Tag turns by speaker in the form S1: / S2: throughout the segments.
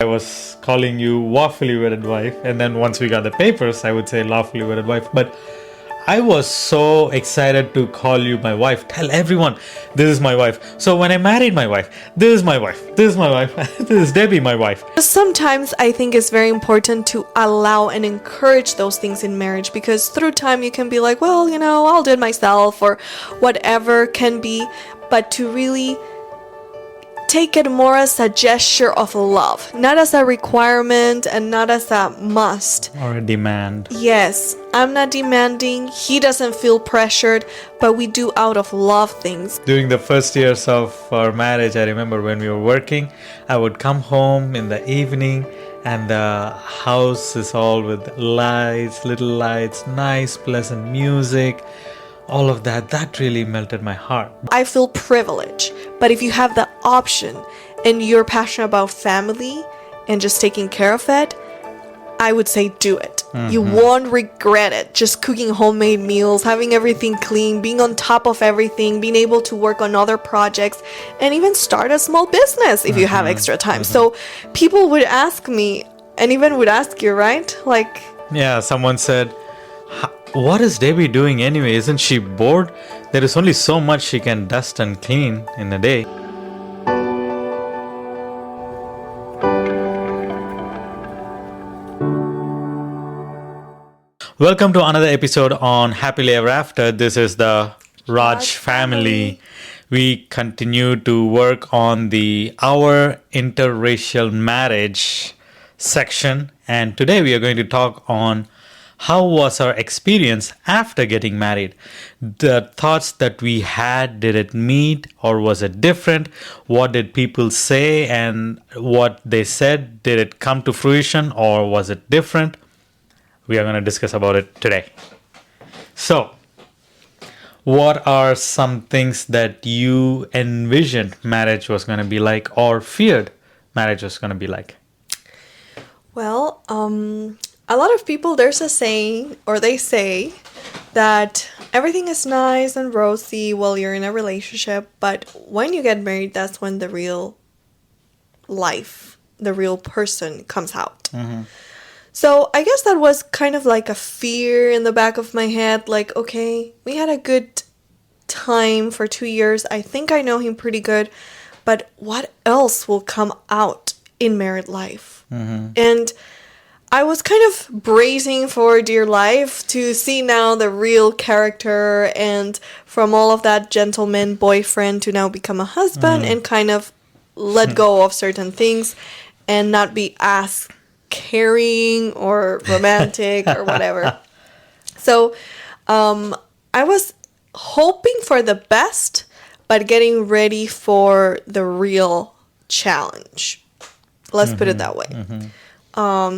S1: I was calling you lawfully wedded wife, and then once we got the papers, I would say lawfully wedded wife. But I was so excited to call you my wife. Tell everyone, this is my wife. So when I married my wife, this is my wife. This is my wife. This is Debbie, my wife.
S2: Sometimes I think it's very important to allow and encourage those things in marriage, because through time you can be like, well, I'll do it myself, or whatever can be, but to really take it more as a gesture of love, not as a requirement and not as a must
S1: or a demand.
S2: Yes, I'm not demanding. He doesn't feel pressured, but we do out of love things.
S1: During the first years of our marriage, I remember when we were working, I would come home in the evening and the house is all with lights, little lights, nice, pleasant music. All of that really melted my heart.
S2: I feel privileged, but if you have the option and you're passionate about family and just taking care of it, I would say do it. You won't regret it. Just cooking homemade meals, having everything clean, being on top of everything, being able to work on other projects, and even start a small business if you have extra time. So people would ask me, and even would ask you, right? Like,
S1: yeah, someone said, what is Debbie doing anyway? Isn't she bored? There is only so much she can dust and clean in a day. Welcome to another episode on Happily Ever After. This is the Raj family. We continue to work on our interracial marriage section, and today we are going to talk on how was our experience after getting married? The thoughts that we had, did it meet or was it different? What did people say and what they said, did it come to fruition or was it different? We are going to discuss about it today. So, what are some things that you envisioned marriage was going to be like or feared marriage was going to be like?
S2: well, a lot of people, there's a saying, or they say, that everything is nice and rosy while you're in a relationship, but when you get married, that's when the real life, the real person comes out. So I guess that was kind of like a fear in the back of my head, like, okay, we had a good time for 2 years. I think I know him pretty good, but what else will come out in married life? And I was kind of bracing for dear life to see now the real character, and from all of that gentleman boyfriend to now become a husband and kind of let go of certain things and not be as caring or romantic or whatever. So I was hoping for the best, but getting ready for the real challenge. Let's put it that way.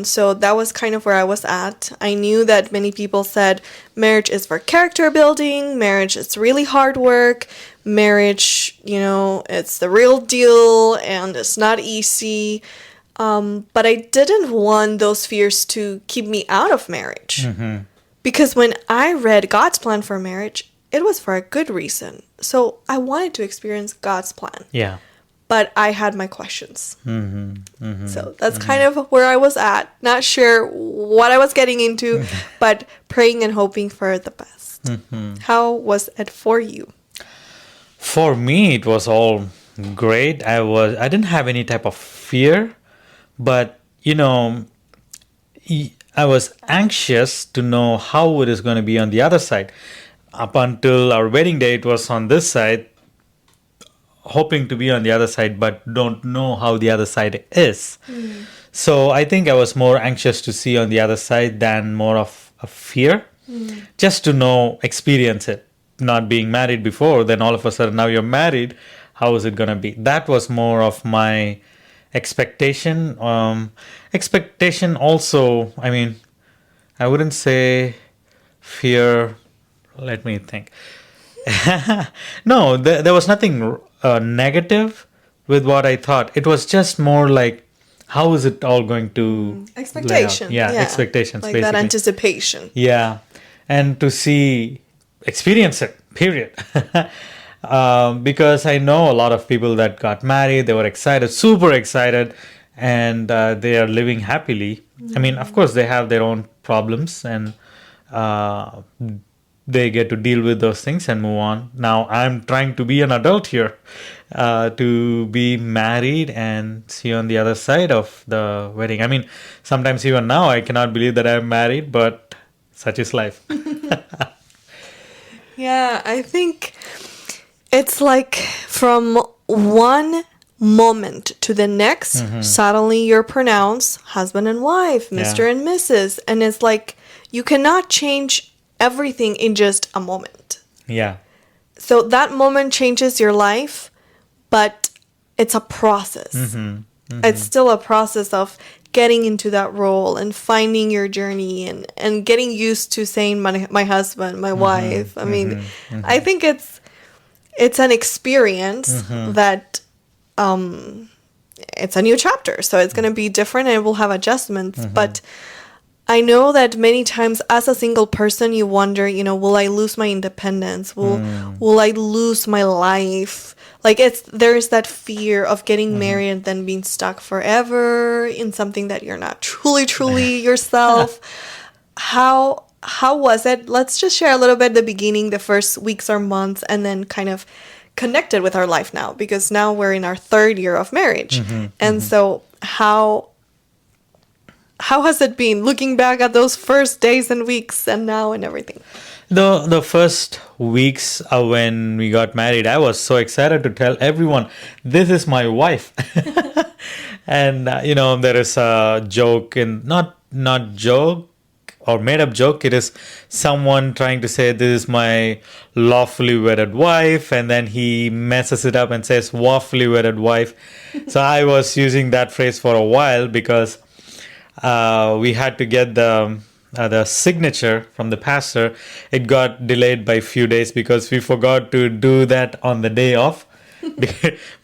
S2: So that was kind of where I was at. I knew that many people said marriage is for character building, marriage is really hard work, marriage, it's the real deal and it's not easy. But I didn't want those fears to keep me out of marriage. Because when I read God's plan for marriage, it was for a good reason. So I wanted to experience God's plan.
S1: Yeah.
S2: But I had my questions. So that's kind of where I was at. Not sure what I was getting into, but praying and hoping for the best. How was it for you?
S1: For me, it was all great. I didn't have any type of fear, but I was anxious to know how it is going to be on the other side. Up until our wedding day, it was on this side, hoping to be on the other side, but don't know how the other side is. So I think I was more anxious to see on the other side than more of a fear, just to know, experience it. Not being married before, then all of a sudden now you're married, how is it going to be? That was more of my expectation. Expectation also, I wouldn't say fear. Let me think. No, there was nothing negative with what I thought. It was just more like, how is it all going to
S2: expectation?
S1: Yeah, expectations,
S2: like
S1: basically.
S2: that anticipation.
S1: Yeah, and to experience it, period. Because I know a lot of people that got married, they were excited, super excited, and they are living happily. I mean, of course, they have their own problems, and uh, they get to deal with those things and move on. Now, I'm trying to be an adult here, to be married and see on the other side of the wedding. I mean, sometimes even now, I cannot believe that I'm married, but such is life.
S2: Yeah, I think it's like from one moment to the next, suddenly you're pronounced husband and wife, Mr.
S1: Yeah.
S2: and Mrs. And it's like you cannot change everything in just a moment.
S1: Yeah.
S2: So that moment changes your life, but it's a process. It's still a process of getting into that role and finding your journey and getting used to saying my husband, my wife. I mean, I think it's an experience that it's a new chapter. So it's going to be different and it will have adjustments. But I know that many times as a single person, you wonder, will I lose my independence? Will I lose my life? Like there's that fear of getting married and then being stuck forever in something that you're not truly yourself. How was it? Let's just share a little bit at the beginning, the first weeks or months, and then kind of connect it with our life now, because now we're in our third year of marriage. And so how has it been looking back at those first days and weeks and now and everything?
S1: The first weeks when we got married, I was so excited to tell everyone, this is my wife. And there is a joke, in not joke or made up joke. It is someone trying to say, this is my lawfully wedded wife, and then he messes it up and says lawfully wedded wife. So I was using that phrase for a while because we had to get the signature from the pastor. It got delayed by a few days because we forgot to do that on the day off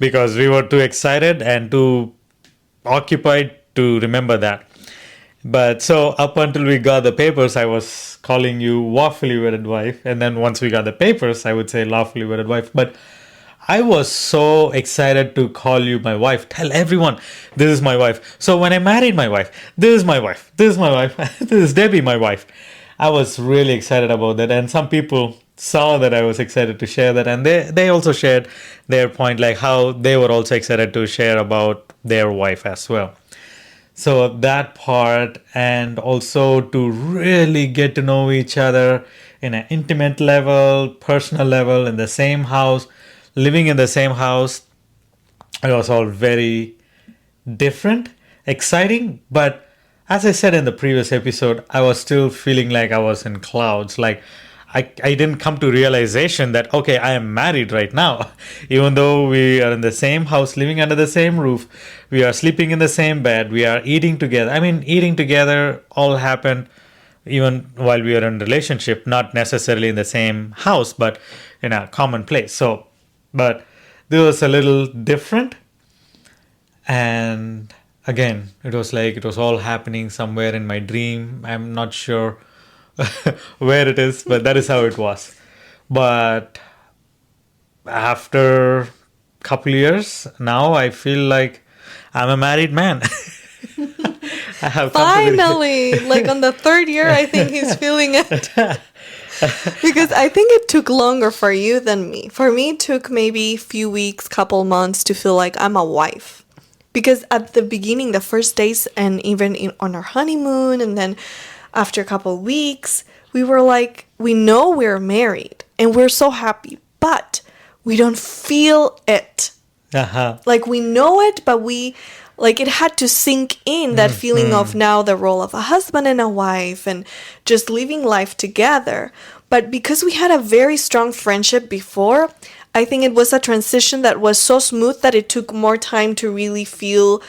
S1: because we were too excited and too occupied to remember that. But so up until we got the papers, I was calling you lawfully wedded wife, and then once we got the papers, I would say lawfully wedded wife. But I was so excited to call you my wife. Tell everyone, this is my wife. So when I married my wife, this is my wife. This is my wife. This is Debbie, my wife. I was really excited about that. And some people saw that I was excited to share that. And they also shared their point, like how they were also excited to share about their wife as well. So that part, and also to really get to know each other in an intimate level, personal level, in the same house, living in the same house, it was all very different, exciting. But as I said in the previous episode, I was still feeling like I was in clouds. Like I didn't come to realization that, okay, I am married right now. Even though we are in the same house, living under the same roof, we are sleeping in the same bed, we are eating together. I mean, eating together all happened even while we are in relationship, not necessarily in the same house, but in a common place. So, but this was a little different. And again, it was like it was all happening somewhere in my dream. I'm not sure where it is, but that is how it was. But after couple years now, I feel like I'm a married man. I have
S2: Finally, like on the third year, I think he's feeling it. Because I think it took longer for you than me. For me, it took maybe a few weeks, couple months to feel like I'm a wife. Because at the beginning, the first days, and even on our honeymoon, and then after a couple of weeks, we were like, we know we're married and we're so happy, but we don't feel it. Like we know it, but it had to sink in, that feeling of now the role of a husband and a wife and just living life together. But because we had a very strong friendship before, I think it was a transition that was so smooth that it took more time to really feel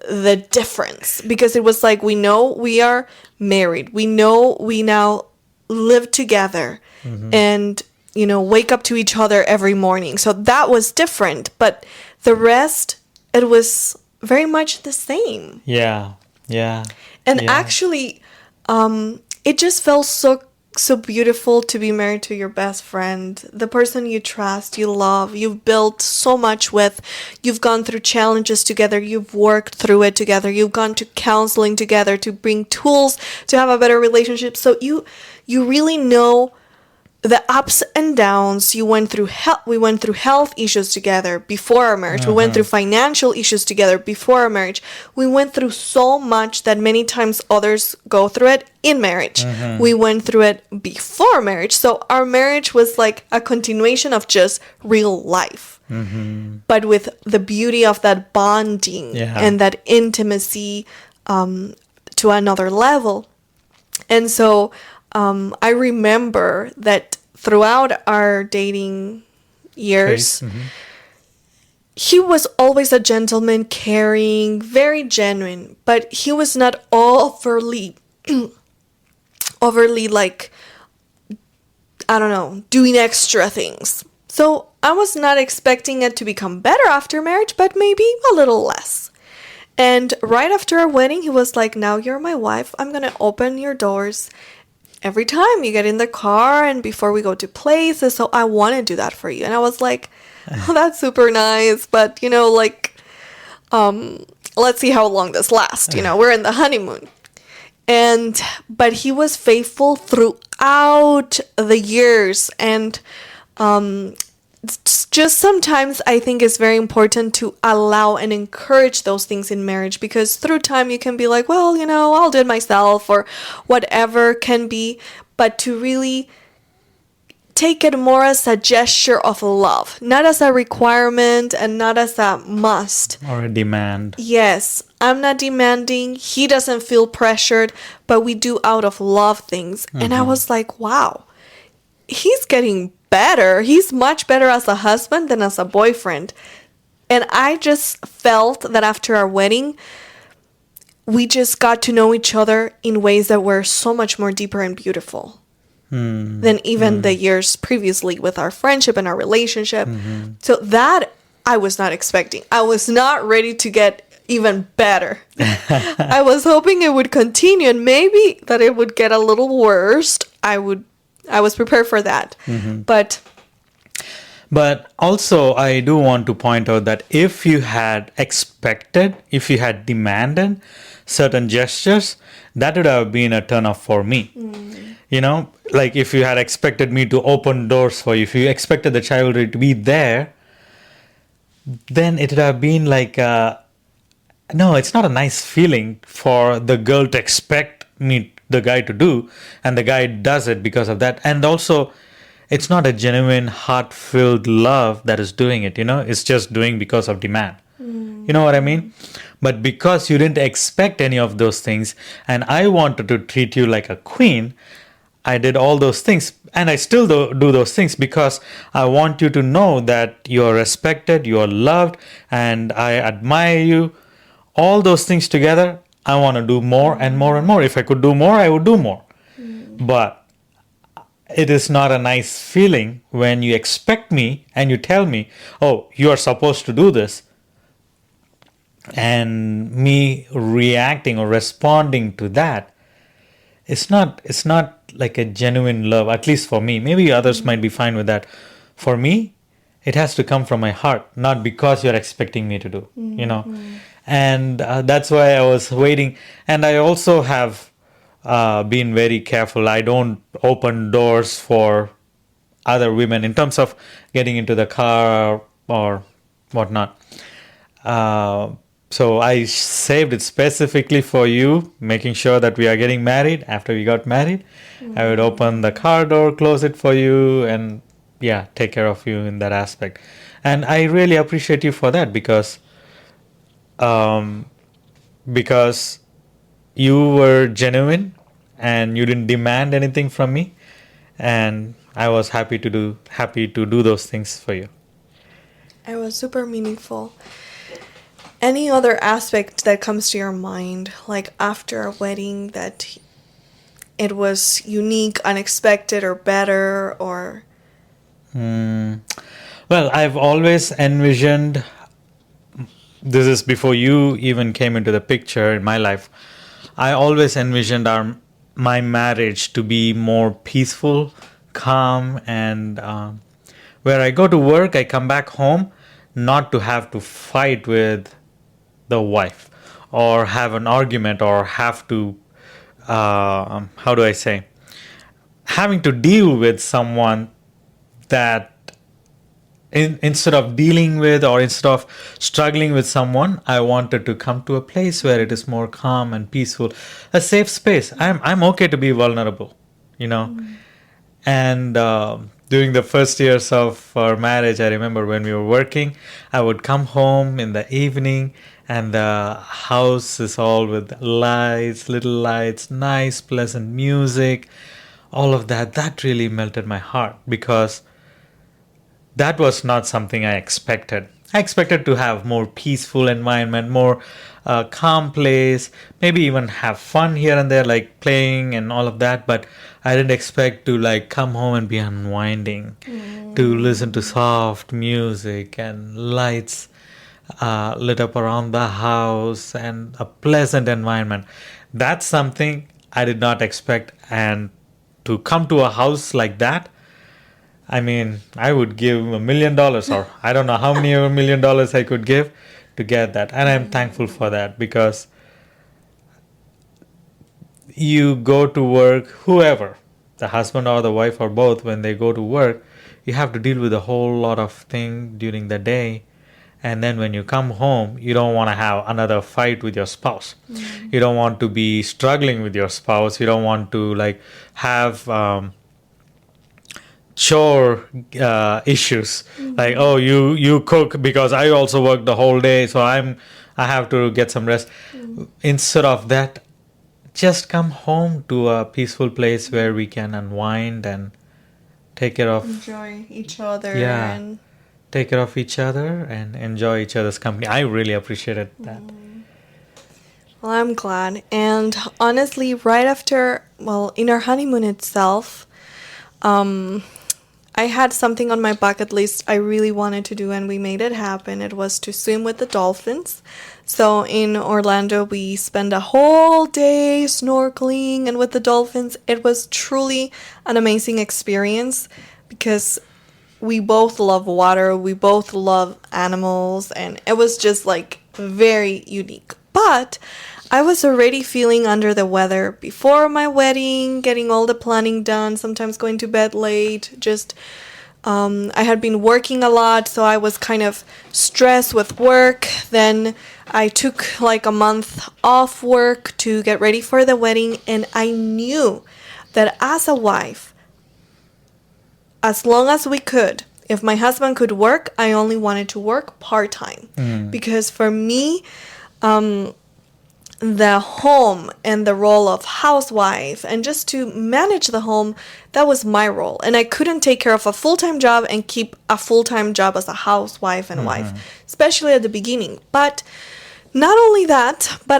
S2: the difference, because it was like, we know we are married, we know we now live together, and wake up to each other every morning. So that was different, but the rest, it was very much the same.
S1: Yeah.
S2: And actually, it just felt so so beautiful to be married to your best friend, the person you trust, you love, you've built so much with. You've gone through challenges together, you've worked through it together, you've gone to counseling together to bring tools to have a better relationship. So you really know the ups and downs. We went through health issues together before our marriage. We went through financial issues together before our marriage. We went through so much that many times others go through it in marriage. We went through it before marriage. So our marriage was like a continuation of just real life, but with the beauty of that bonding and that intimacy to another level. And so I remember that throughout our dating years, he was always a gentleman, caring, very genuine, but he was not overly, overly like, I don't know, doing extra things. So I was not expecting it to become better after marriage, but maybe a little less. And right after our wedding, he was like, now you're my wife. I'm going to open your doors every time you get in the car and before we go to places. So I want to do that for you. And I was like, oh, that's super nice. But, like, let's see how long this lasts. We're in the honeymoon. But he was faithful throughout the years. And just sometimes I think it's very important to allow and encourage those things in marriage, because through time you can be like, well, I'll do it myself or whatever can be, but to really take it more as a gesture of love, not as a requirement and not as a must.
S1: Or a demand.
S2: Yes, I'm not demanding. He doesn't feel pressured, but we do out of love things. And I was like, wow, he's getting better. He's much better as a husband than as a boyfriend. And I just felt that after our wedding, we just got to know each other in ways that were so much more deeper and beautiful than even the years previously with our friendship and our relationship. So that I was not expecting. I was not ready to get even better. I was hoping it would continue and maybe that it would get a little worse. I was prepared for that.
S1: But also, I do want to point out that if you had demanded certain gestures, that would have been a turn off for me. Like if you had expected me to open doors for you, if you expected the chivalry to be there, then it would have been like, no, it's not a nice feeling for the girl to expect the guy to do, and the guy does it because of that. And also, it's not a genuine heart-filled love that is doing it, it's just doing because of demand. You know what I mean? But because you didn't expect any of those things, and I wanted to treat you like a queen, I did all those things, and I still do those things because I want you to know that you are respected, you are loved, and I admire you. All those things together, I want to do more and more and more. If I could do more, I would do more. But it is not a nice feeling when you expect me and you tell me, oh, you are supposed to do this. And me reacting or responding to that, it's not like a genuine love, at least for me. Maybe others might be fine with that. For me, it has to come from my heart, not because you're expecting me to do, And that's why I was waiting. And I also have been very careful. I don't open doors for other women in terms of getting into the car or whatnot. So I saved it specifically for you, making sure that we are getting married. After we got married, I would open the car door, close it for you, and take care of you in that aspect. And I really appreciate you for that because you were genuine and you didn't demand anything from me, and I was happy to do those things for you.
S2: It was super meaningful. Any other aspect that comes to your mind, like after a wedding, that it was unique, unexpected, or better, or?
S1: Well, I've always envisioned, this is before you even came into the picture in my life, I always envisioned our my marriage to be more peaceful, calm, and where I go to work, I come back home not to have to fight with the wife or have an argument or have to, how do I say, having to deal with someone that instead of dealing with or instead of struggling with someone, I wanted to come to a place where it is more calm and peaceful, a safe space. I'm okay to be vulnerable, you know. And during the first years of our marriage, I remember when we were working, I would come home in the evening and the house is all with lights, little lights, nice, pleasant music, all of that. That really melted my heart because that was not something I expected. I expected to have more peaceful environment, more calm place, maybe even have fun here and there, like playing and all of that. But I didn't expect to like come home and be unwinding, to listen to soft music and lights lit up around the house and a pleasant environment. That's something I did not expect, and to come to a house like that, I mean, I would give $1 million, or I don't know how many $1 million I could give to get that. And I'm thankful for that because you go to work, whoever, the husband or the wife or both, when they go to work, you have to deal with a whole lot of things during the day. And then when you come home, you don't want to have another fight with your spouse. You don't want to be struggling with your spouse. You don't want to like have chore issues, like, oh, you cook because I also work the whole day, so I have to get some rest. Instead of that, just come home to a peaceful place where we can unwind and take care of
S2: Enjoy each other.
S1: yeah
S2: And
S1: take care of each other and enjoy each other's company. I really appreciated that.
S2: well, I'm glad. And honestly, right after, well, in our honeymoon itself, I had something on my bucket list I really wanted to do, and we made it happen. It was to swim with the dolphins. So in Orlando, we spent a whole day snorkeling and with the dolphins. It was truly an amazing experience because we both love water, we both love animals, and it was just like very unique. But I was already feeling under the weather before my wedding, getting all the planning done, sometimes going to bed late, just I had been working a lot, so I was kind of stressed with work. Then I took like a month off work to get ready for the wedding, and I knew that as a wife, as long as we could, if my husband could work, I only wanted to work part-time. Because for me, the home and the role of housewife and just to manage the home, that was my role. And I couldn't take care of a full-time job and keep a full-time job as a housewife and wife, especially at the beginning. But not only that, but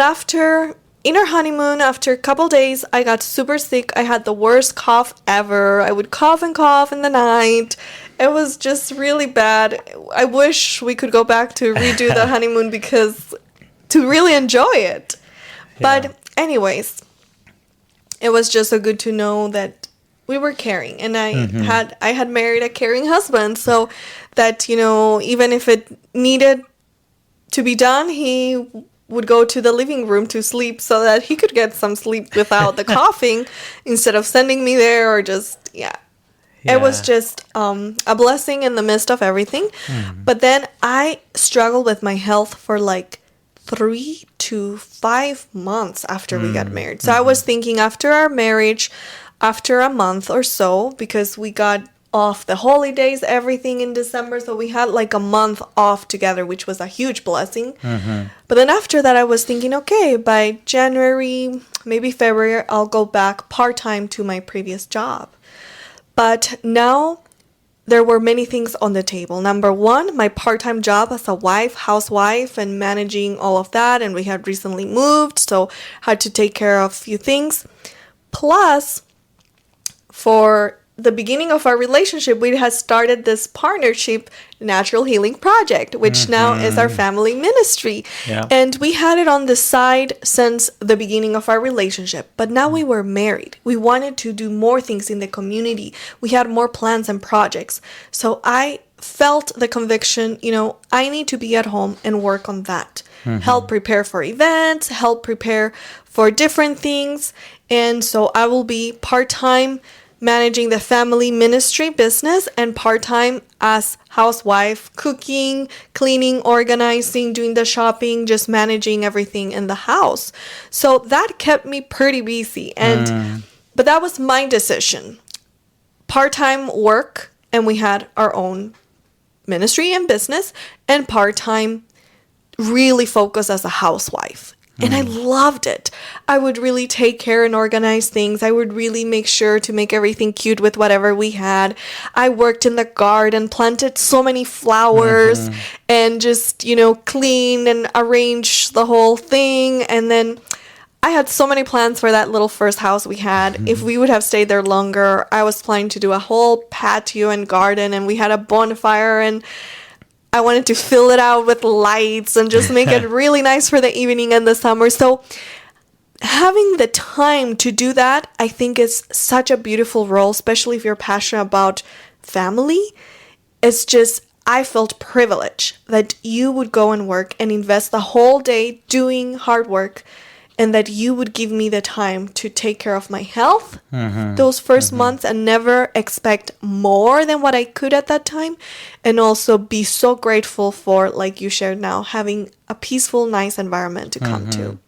S2: in our honeymoon, after a couple days, I got super sick. I had the worst cough ever. I would cough and cough in the night. It was just really bad. I wish we could go back to redo the honeymoon because to really enjoy it. But anyways, it was just so good to know that we were caring, and I had married a caring husband, so that, you know, even if it needed to be done, he would go to the living room to sleep so that he could get some sleep without the coughing instead of sending me there or just It was just a blessing in the midst of everything. But then I struggled with my health for like 3 to 5 months after we got married. So I was thinking after our marriage, after a month or so, because we got off the holidays, everything in December, so we had like a month off together, which was a huge blessing. But then after that, I was thinking, okay, by January, maybe February, I'll go back part-time to my previous job. But now there were many things on the table. Number one, my part-time job as a housewife, and managing all of that. And we had recently moved, so had to take care of a few things. Plus, for the beginning of our relationship, we had started this partnership natural healing project, which now is our family ministry.
S1: Yeah.
S2: And we had it on the side since the beginning of our relationship. But now we were married. We wanted to do more things in the community. We had more plans and projects. So I felt the conviction, I need to be at home and work on that. Help prepare for events, help prepare for different things. And so I will be part-time managing the family ministry business and part-time as housewife, cooking, cleaning, organizing, doing the shopping, just managing everything in the house. So that kept me pretty busy. But that was my decision. Part-time work, and we had our own ministry and business, and part-time really focus as a housewife. And I loved it. I would really take care and organize things. I would really make sure to make everything cute with whatever we had. I worked in the garden, planted so many flowers, and just, clean and arrange the whole thing. And then I had so many plans for that little first house we had. If we would have stayed there longer, I was planning to do a whole patio and garden, and we had a bonfire, and I wanted to fill it out with lights and just make it really nice for the evening and the summer. So having the time to do that, I think is such a beautiful role, especially if you're passionate about family. It's just, I felt privileged that you would go and work and invest the whole day doing hard work, and that you would give me the time to take care of my health those first months and never expect more than what I could at that time. And also be so grateful for, like you shared now, having a peaceful, nice environment to come to.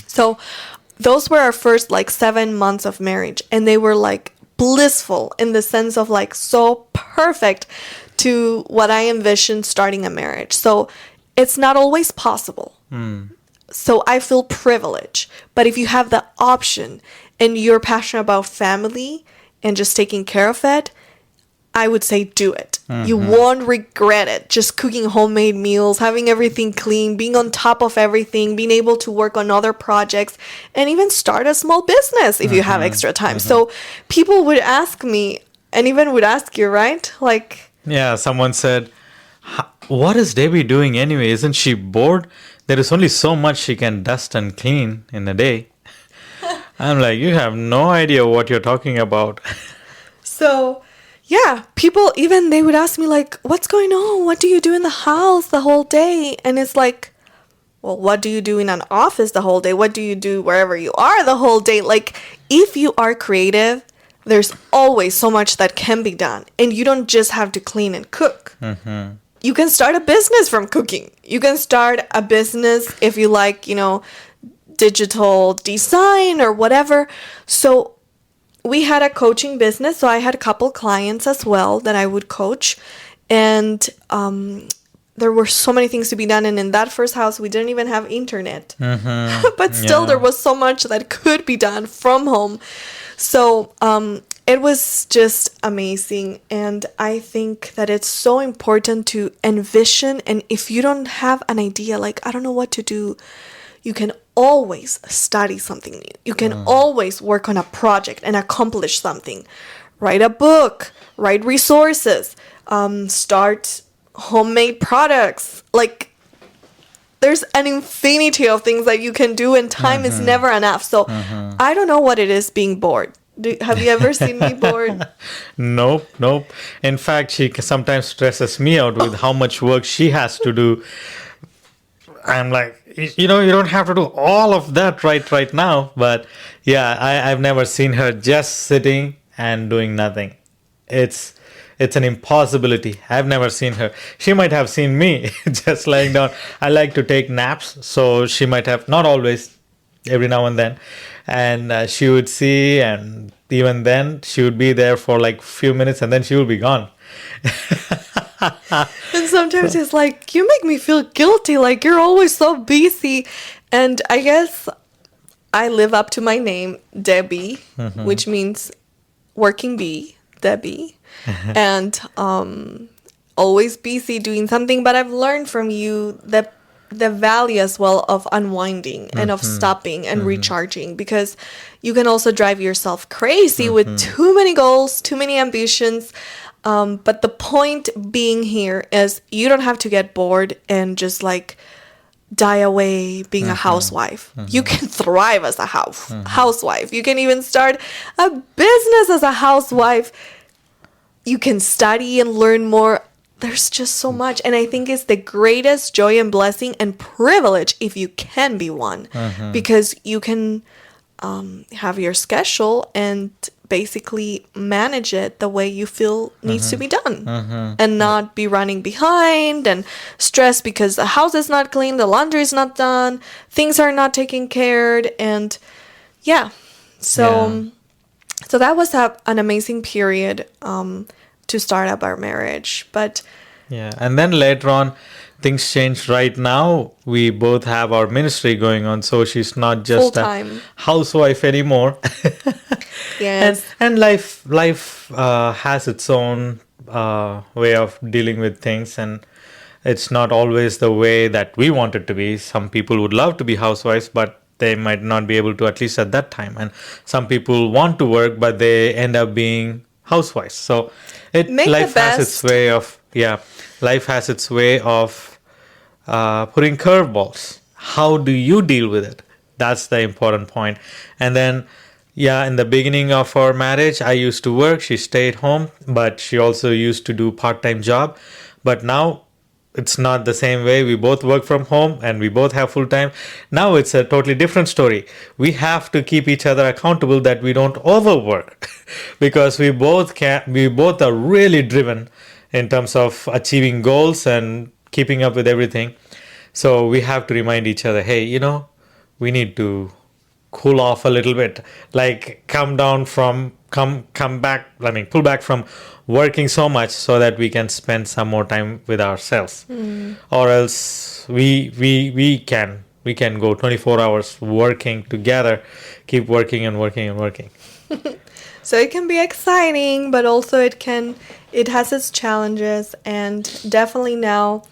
S2: So those were our first 7 months of marriage. And they were blissful in the sense of so perfect to what I envisioned starting a marriage. So it's not always possible. So I feel privileged. But if you have the option and you're passionate about family and just taking care of it, I would say do it. You won't regret it. Just cooking homemade meals, having everything clean, being on top of everything, being able to work on other projects, and even start a small business if you have extra time. So people would ask me, and even would ask you, right?
S1: Yeah, someone said, what is Debbie doing anyway? Isn't she bored? There is only so much she can dust and clean in a day. I'm like, you have no idea what you're talking about.
S2: So, yeah, people, even they would ask me what's going on? What do you do in the house the whole day? And it's well, what do you do in an office the whole day? What do you do wherever you are the whole day? If you are creative, there's always so much that can be done. And you don't just have to clean and cook. You can start a business from cooking. You can start a business if you like, digital design or whatever. So we had a coaching business. So I had a couple clients as well that I would coach. And there were so many things to be done. And in that first house, we didn't even have internet. But still, there was so much that could be done from home. So it was just amazing. And I think that it's so important to envision. And if you don't have an idea, I don't know what to do, you can always study something new. You can always work on a project and accomplish something. Write a book, write resources, start homemade products. There's an infinity of things that you can do, and time is never enough. So I don't know what it is being bored. Have you ever seen me bored?
S1: Nope. In fact, she sometimes stresses me out with how much work she has to do. I'm like, you don't have to do all of that right now. But yeah, I've never seen her just sitting and doing nothing. It's an impossibility. I've never seen her. She might have seen me just lying down. I like to take naps, so she might have, not always, every now and then. And she would see, and even then she would be there for few minutes, and then she would be gone.
S2: And sometimes it's you make me feel guilty, you're always so busy. And I guess I live up to my name, Debbie, which means working bee, Debbie. And always busy doing something. But I've learned from you that the value as well of unwinding and of stopping and recharging, because you can also drive yourself crazy with too many goals, too many ambitions. But the point being here is you don't have to get bored and just like die away being a housewife. You can thrive as a housewife. You can even start a business as a housewife. You can study and learn more. There's just so much. And I think it's the greatest joy and blessing and privilege if you can be one. Because you can have your schedule and basically manage it the way you feel needs to be done, and not be running behind and stressed because the house is not clean, the laundry is not done, things are not taken care of. And yeah, so that was an amazing period to start up our marriage. But
S1: Yeah, and then later on, things changed. Right now, we both have our ministry going on, so she's not just a
S2: full-time.
S1: housewife anymore.
S2: Yes.
S1: And life has its own way of dealing with things, and it's not always the way that we want it to be. Some people would love to be housewives, but they might not be able to, at least at that time. And some people want to work, but they end up being housewives. So
S2: Make the
S1: life has its
S2: best.
S1: way of life has its way of putting curveballs. How do you deal with it? That's the important point. And then, in the beginning of our marriage, I used to work. She stayed home, but she also used to do part-time job. But now it's not the same way. We both work from home and we both have full-time. Now it's a totally different story. We have to keep each other accountable that we don't overwork because we both are really driven in terms of achieving goals and keeping up with everything. So we have to remind each other, hey, we need to cool off a little bit, like come back, pull back from working so much so that we can spend some more time with ourselves. Or else we can go 24 hours working together, keep working and working and working.
S2: So it can be exciting, but also it has its challenges. And definitely now,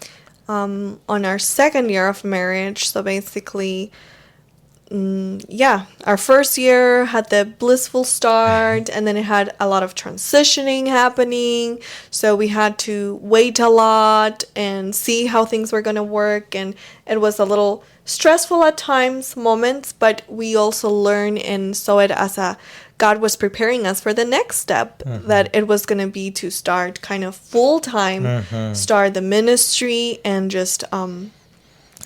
S2: on our second year of marriage, so basically, our first year had the blissful start, and then it had a lot of transitioning happening. So we had to wait a lot and see how things were going to work. And it was a little stressful at times, moments, but we also learned and saw it as God was preparing us for the next step, that it was going to be to start kind of full-time, start the ministry, and just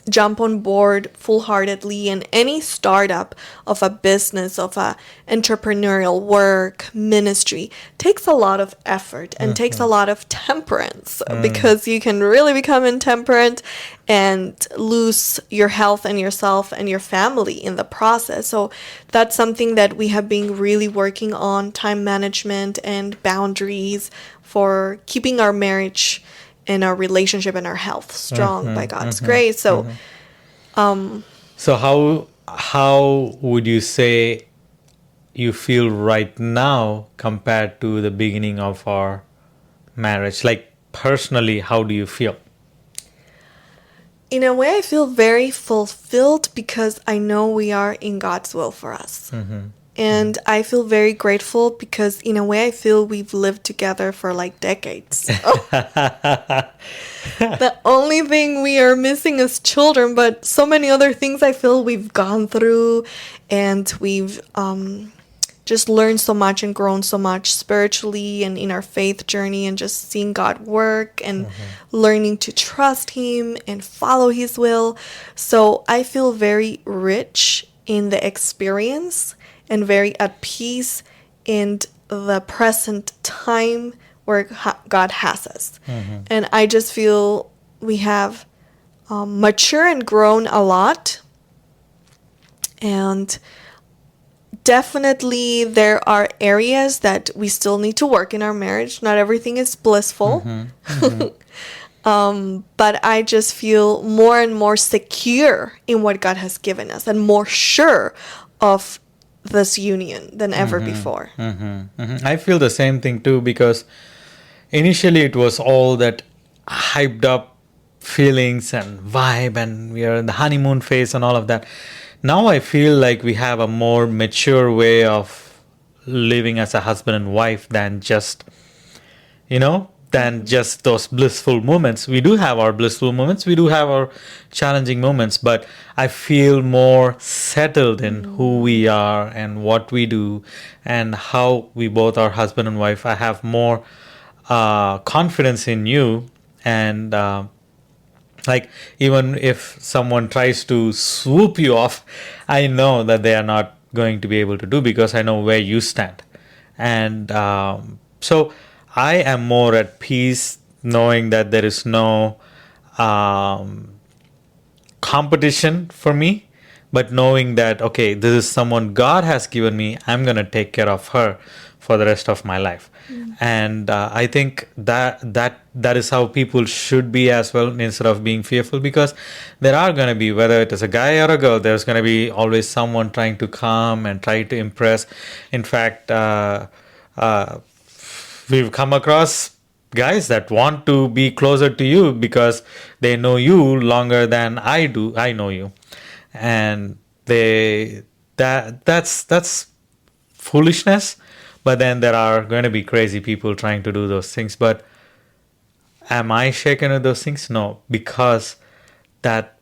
S2: jump on board full-heartedly in any startup of a business, of a entrepreneurial work, ministry. Takes a lot of effort and takes a lot of temperance, because you can really become intemperate and lose your health and yourself and your family in the process. So that's something that we have been really working on, time management and boundaries for keeping our marriage and our relationship and our health strong by God's grace. So
S1: So how would you say you feel right now compared to the beginning of our marriage? Like personally, how do you feel?
S2: in a way, I feel very fulfilled because I know we are in God's will for us. And I feel very grateful because in a way I feel we've lived together for like decades. The only thing we are missing is children, but so many other things I feel we've gone through, and we've just learned so much and grown so much spiritually and in our faith journey, and just seeing God work and learning to trust Him and follow His will. So I feel very rich in the experience and very at peace in the present time where God has us. And I just feel we have matured and grown a lot. And definitely there are areas that we still need to work in our marriage. Not everything is blissful. But I just feel more and more secure in what God has given us, and more sure of this union than ever before.
S1: I feel the same thing too, because initially it was all that hyped up feelings and vibe, and we are in the honeymoon phase and all of that. Now I feel like we have a more mature way of living as a husband and wife than just, than just those blissful moments. We do have our blissful moments, we do have our challenging moments, but I feel more settled in who we are and what we do and how we both are husband and wife. I have more confidence in you, and like, even if someone tries to swoop you off, I know that they are not going to be able to do, because I know where you stand. And so I am more at peace knowing that there is no competition for me, but knowing that, okay, this is someone God has given me, I'm going to take care of her for the rest of my life. And I think that is how people should be as well, instead of being fearful, because there are going to be, whether it is a guy or a girl, there's going to be always someone trying to come and try to impress. In fact, we've come across guys that want to be closer to you because they know you longer than I know you, and that's foolishness. But then there are going to be crazy people trying to do those things. But am I shaken with those things? No, because that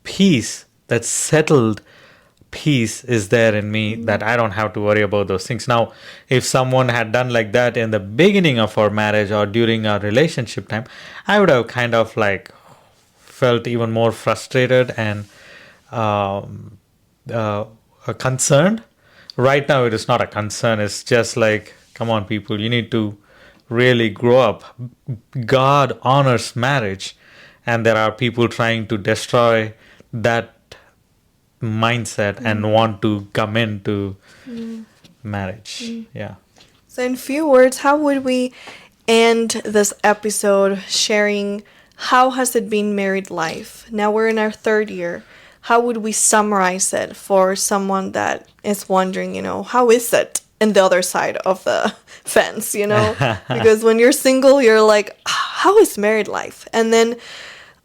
S1: peace, that settled peace is there in me, that I don't have to worry about those things. Now, if someone had done like that in the beginning of our marriage or during our relationship time, I would have kind of like felt even more frustrated and concerned. Right now, it is not a concern. It's just like, come on, people, you need to really grow up. God honors marriage, and there are people trying to destroy that mindset and want to come into marriage. Yeah.
S2: So, in few words, how would we end this episode sharing how has it been married life? Now we're in our third year. How would we summarize it for someone that is wondering, how is it in the other side of the fence, Because when you're single, you're like, how is married life? And then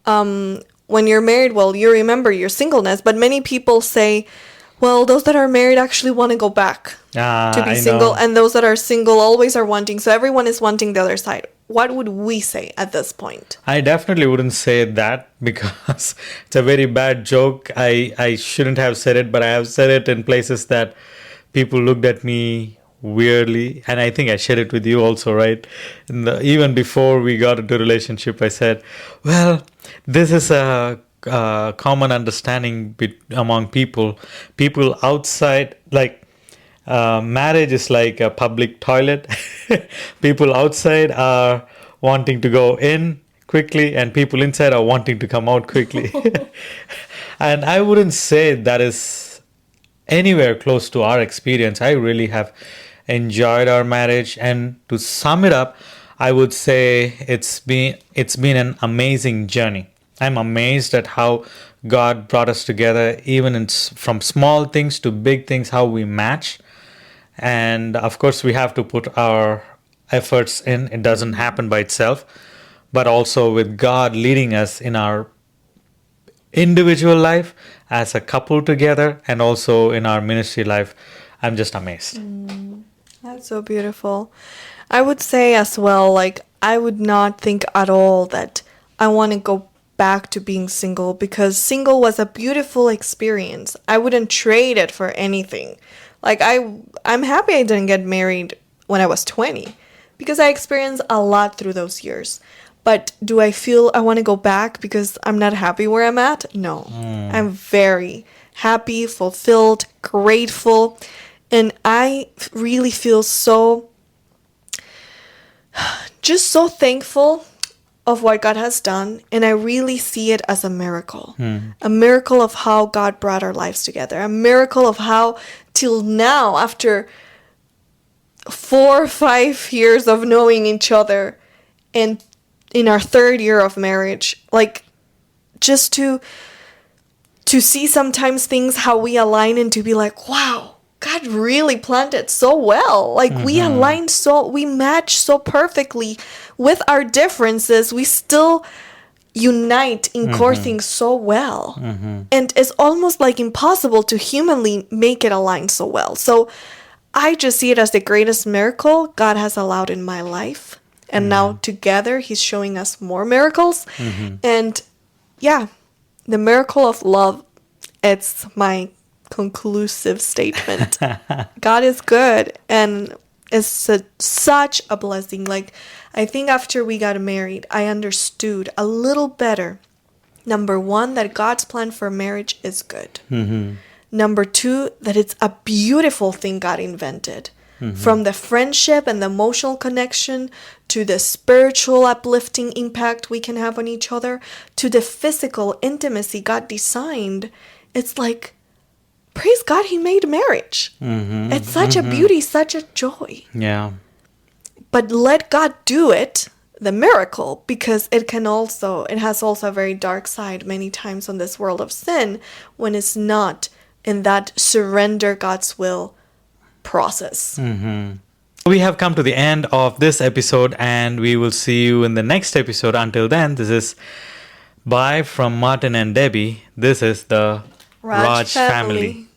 S2: when you're married, well, you remember your singleness, but many people say, well, those that are married actually want to go back to be single, and those that are single always are wanting. So everyone is wanting the other side. What would we say at this point?
S1: I definitely wouldn't say that, because it's a very bad joke. I shouldn't have said it, but I have said it in places that people looked at me weirdly, and I think I shared it with you also, right? Even before we got into a relationship, I said, well, this is a common understanding among people outside, like marriage is like a public toilet. People outside are wanting to go in quickly, and people inside are wanting to come out quickly. And I wouldn't say that is anywhere close to our experience. I really have enjoyed our marriage, and to sum it up, I would say it's been an amazing journey. I'm amazed at how God brought us together, even from small things to big things, how we match. And of course, we have to put our efforts in. It doesn't happen by itself, but also with God leading us in our individual life, as a couple together, and also in our ministry life. I'm just amazed.
S2: That's so beautiful. I would say as well, like, I would not think at all that I want to go back to being single, because single was a beautiful experience. I wouldn't trade it for anything. Like, I'm happy I didn't get married when I was 20, because I experienced a lot through those years. But do I feel I want to go back because I'm not happy where I'm at? No. I'm very happy, fulfilled, grateful, and I really feel so thankful of what God has done, and I really see it as a miracle. A miracle of how God brought our lives together. A miracle of how till now, after 4 or 5 years of knowing each other, and in our third year of marriage, like, just to see sometimes things how we align, and to be like, wow, God really planned it so well. Like, we aligned we match so perfectly with our differences. We still unite in core things so well. And it's almost like impossible to humanly make it align so well. So I just see it as the greatest miracle God has allowed in my life. And now together He's showing us more miracles. And yeah, the miracle of love, it's my conclusive statement. God is good, and it's such a blessing. Like, I think after we got married, I understood a little better. Number one, that God's plan for marriage is good. Number two, that it's a beautiful thing God invented. From the friendship and the emotional connection to the spiritual uplifting impact we can have on each other to the physical intimacy God designed. It's like, praise God, He made marriage. It's such a beauty, such a joy.
S1: Yeah.
S2: But let God do it, the miracle, because it has also a very dark side many times on this world of sin when it's not in that surrender God's will process.
S1: We have come to the end of this episode, and we will see you in the next episode. Until then, this is bye from Martin and Debbie. This is the Raj family.